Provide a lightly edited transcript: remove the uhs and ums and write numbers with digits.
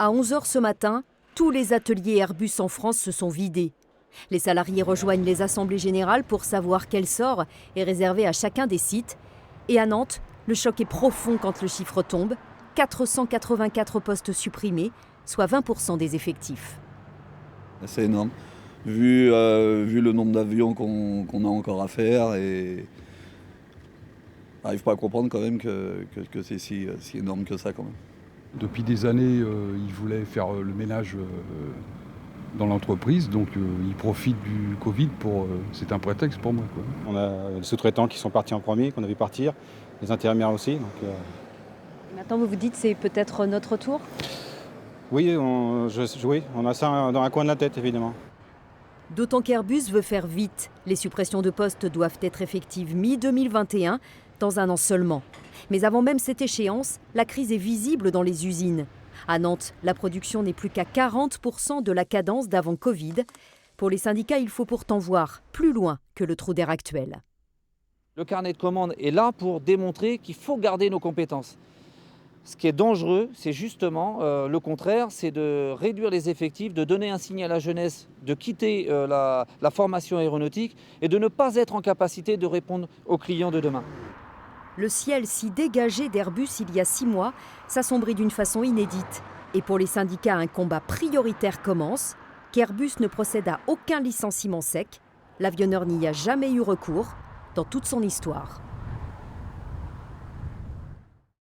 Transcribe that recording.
À 11 h ce matin, tous les ateliers Airbus en France se sont vidés. Les salariés rejoignent les assemblées générales pour savoir quel sort est réservé à chacun des sites. Et à Nantes, le choc est profond quand le chiffre tombe. 484 postes supprimés, soit 20% des effectifs. C'est énorme, vu le nombre d'avions qu'on a encore à faire, et on n'arrive pas à comprendre quand même que c'est si énorme que ça quand même. Depuis des années, ils voulaient faire le ménage dans l'entreprise, donc ils profitent du Covid pour... c'est un prétexte pour moi, quoi. On a les sous-traitants qui sont partis en premier, qu'on a vu partir, les intérimaires aussi. Maintenant, vous vous dites c'est peut-être notre tour ? Oui, on a ça dans un coin de la tête, évidemment. D'autant qu'Airbus veut faire vite. Les suppressions de postes doivent être effectives mi-2021, dans un an seulement. Mais avant même cette échéance, la crise est visible dans les usines. À Nantes, la production n'est plus qu'à 40% de la cadence d'avant Covid. Pour les syndicats, il faut pourtant voir plus loin que le trou d'air actuel. Le carnet de commandes est là pour démontrer qu'il faut garder nos compétences. Ce qui est dangereux, c'est justement le contraire, c'est de réduire les effectifs, de donner un signe à la jeunesse, de quitter la formation aéronautique et de ne pas être en capacité de répondre aux clients de demain. Le ciel si dégagé d'Airbus il y a 6 mois s'assombrit d'une façon inédite. Et pour les syndicats, un combat prioritaire commence, qu'Airbus ne procède à aucun licenciement sec. L'avionneur n'y a jamais eu recours dans toute son histoire.